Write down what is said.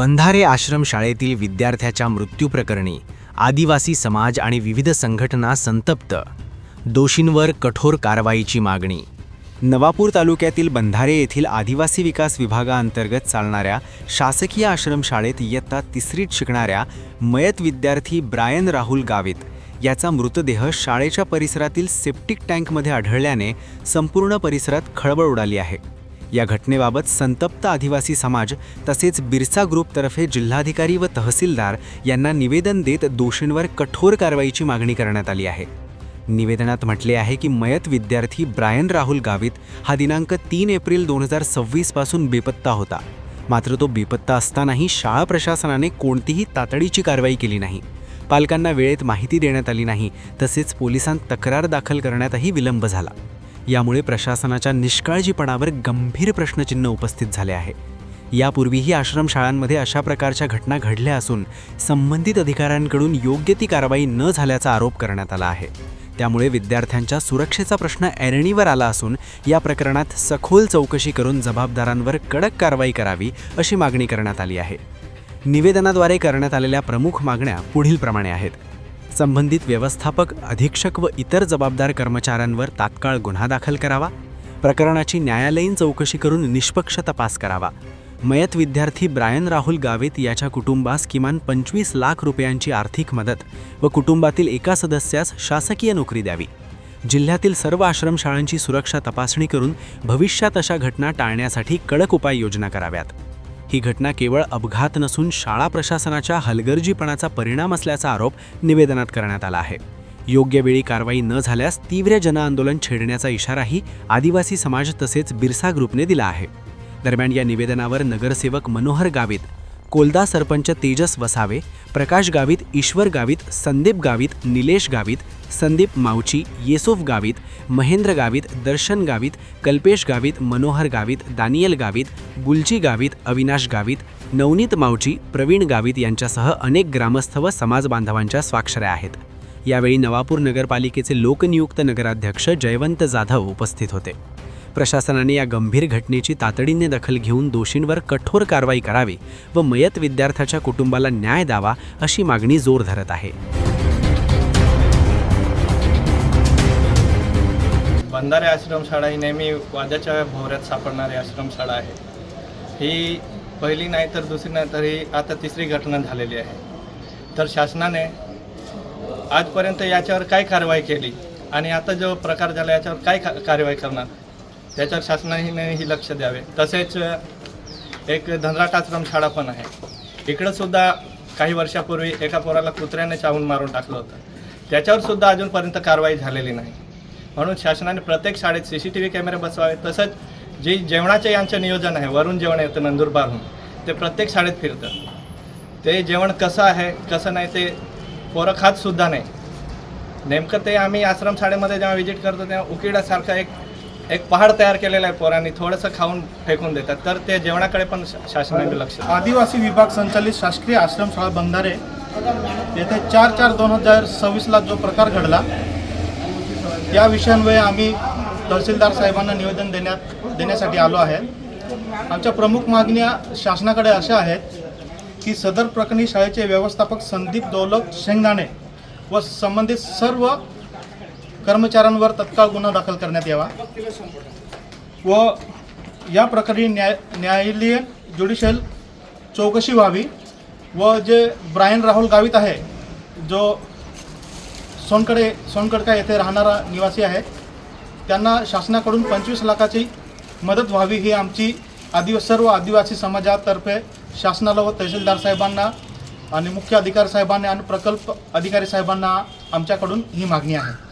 बंधारे आश्रमशाळेतील विद्यार्थ्याच्या मृत्यूप्रकरणी आदिवासी समाज आणि विविध संघटना संतप्त. दोषींवर कठोर कारवाईची मागणी. नवापूर तालुक्यातील बंधारे येथील आदिवासी विकास विभागाअंतर्गत चालणाऱ्या शासकीय आश्रमशाळेत इयत्ता 3रीत शिकणाऱ्या मयत विद्यार्थी ब्रायन राहुल गावित याचा मृतदेह शाळेच्या परिसरातील सेप्टिक टँकमध्ये आढळल्याने संपूर्ण परिसरात खळबळ उडाली आहे. या घटनेबाबत संतप्त आदिवासी समाज तसेच बिरसा ग्रुपतर्फे जिल्हाधिकारी व तहसीलदार यांना निवेदन देत दोषींवर कठोर कारवाईची मागणी करण्यात आली आहे. निवेदनात म्हटले आहे की मयत विद्यार्थी ब्रायन राहुल गावित हा दिनांक 3 एप्रिल 2026 पासून बेपत्ता होता. मात्र तो बेपत्ता असतानाही शाळा प्रशासनाने कोणतीही तातडीची कारवाई केली नाही. पालकांना वेळेत माहिती देण्यात आली नाही. तसेच पोलिसांत तक्रार दाखल करण्यातही विलंब झाला. यामुळे प्रशासनाच्या निष्काळजीपणावर गंभीर प्रश्नचिन्ह उपस्थित झाले आहे. यापूर्वीही आश्रमशाळांमध्ये अशा प्रकारच्या घटना घडल्या असून संबंधित अधिकाऱ्यांकडून योग्य ती कारवाई न झाल्याचा आरोप करण्यात आला आहे. त्यामुळे विद्यार्थ्यांच्या सुरक्षेचा प्रश्न ऐरणीवर आला असून या प्रकरणात सखोल चौकशी करून जबाबदारांवर कडक कारवाई करावी अशी मागणी करण्यात आली आहे. निवेदनाद्वारे करण्यात आलेल्या प्रमुख मागण्या पुढीलप्रमाणे आहेत. संबंधित व्यवस्थापक, अधीक्षक व इतर जबाबदार कर्मचाऱ्यांवर तात्काळ गुन्हा दाखल करावा. प्रकरणाची न्यायालयीन चौकशी करून निष्पक्ष तपास करावा. मयत विद्यार्थी ब्रायन राहुल गावित याच्या कुटुंबास किमान 25 लाख रुपयांची आर्थिक मदत व कुटुंबातील एका सदस्यास शासकीय नोकरी द्यावी. जिल्ह्यातील सर्व आश्रमशाळांची सुरक्षा तपासणी करून भविष्यात अशा घटना टाळण्यासाठी कडक उपाययोजना कराव्यात. ही घटना केवळ अपघात नसून शाळा प्रशासनाच्या हलगर्जीपणाचा परिणाम असल्याचा आरोप निवेदनात करण्यात आला आहे. योग्य वेळी कारवाई न झाल्यास तीव्र जनआंदोलन छेडण्याचा इशाराही आदिवासी समाज तसेच बिरसा ग्रुपने दिला आहे. दरम्यान या निवेदनावर नगरसेवक मनोहर गावित, कोलदा सरपंच तेजस वसावे, प्रकाश गावित, ईश्वर गावित, संदीप गावित, निलेश गावित, संदीप मावची, येसुफ गावित, महेंद्र गावित, दर्शन गावित, कल्पेश गावित, मनोहर गावित, दानियल गावित, गुलजी गावित, अविनाश गावित, नवनीत मावची, प्रवीण गावित यांच्यासह अनेक ग्रामस्थ व समाज बांधवांच्या स्वाक्षऱ्या आहेत. यावेळी नवापूर नगरपालिकेचे लोकनियुक्त नगराध्यक्ष जयवंत जाधव उपस्थित होते. प्रशासनाने या गंभीर घटनेची तातडीने दखल घेऊन दोषींवर कठोर कारवाई करावी व मयत विद्यार्थ्याच्या कुटुंबाला न्याय द्यावा अशी मागणी जोर धरत आहे. बंधारे आश्रमशाळा ही नेहमी वादाच्या भोवऱ्यात सापडणारी आश्रमशाळा आहे. ही पहिली नाही तर दुसरी नाही तर ही आता 3री घटना झालेली आहे. तर शासनाने आजपर्यंत याच्यावर काय कारवाई केली आणि आता जो प्रकार झाला याच्यावर काय कारवाई करणार त्याच्यावर शासनाने ही लक्ष द्यावे. तसेच एक धनराट आश्रमशाळा पण आहे. इकडंसुद्धा काही वर्षापूर्वी एका पोराला कुत्र्याने चावून मारून टाकलं होतं. त्याच्यावरसुद्धा अजूनपर्यंत कारवाई झालेली नाही. म्हणून शासनाने प्रत्येक शाळेत CCTV कॅमेरे बसवावे. तसंच जे जेवणाचे यांचं नियोजन आहे, वरून जेवण येतं नंदुरबारहून, ते प्रत्येक शाळेत फिरतं. ते जेवण कसं आहे कसं नाही ते पोरं खातसुद्धा नाही. नेमकं ते आम्ही आश्रमशाळेमध्ये जेव्हा व्हिजिट करतो तेव्हा उकिडासारखं एक पहाड तयार केलेला आहे. पोरांनी थोडंसं खाऊन फेकून देतात. तर ते जेवणाकडे पण शासनाने लक्ष. आदिवासी विभाग संचालित शासकीय आश्रमशाळा बंधारे येथे 4/4/2026 जो प्रकार घडला या विषयांवर आम्ही तहसीलदार साहेबांना निवेदन देण्यासाठी आलो आहे. आमच्या प्रमुख मागण्या शासनाकडे अशा आहेत की सदर प्रकरणी शाळेचे व्यवस्थापक संदीप दौलत शेंगदाणे व संबंधित सर्व कर्मचाऱ्यांवर तत्काळ गुन्हा दाखल करण्यात यावा व या प्रकरणी न्यायालयीन ज्युडिशियल चौकशी व्हावी व जे ब्रायन राहुल गावित आहे जो सोनकडका येथे राहणारा निवासी आहे त्यांना शासनाकडून 25 लाखाची मदत व्हावी ही आमची सर्व आदिवासी समाजातर्फे शासनाला व तहसीलदार साहेबांना आणि मुख्य अधिकारी साहेबांना आणि प्रकल्प अधिकारी साहेबांना आमच्याकडून ही मागणी आहे.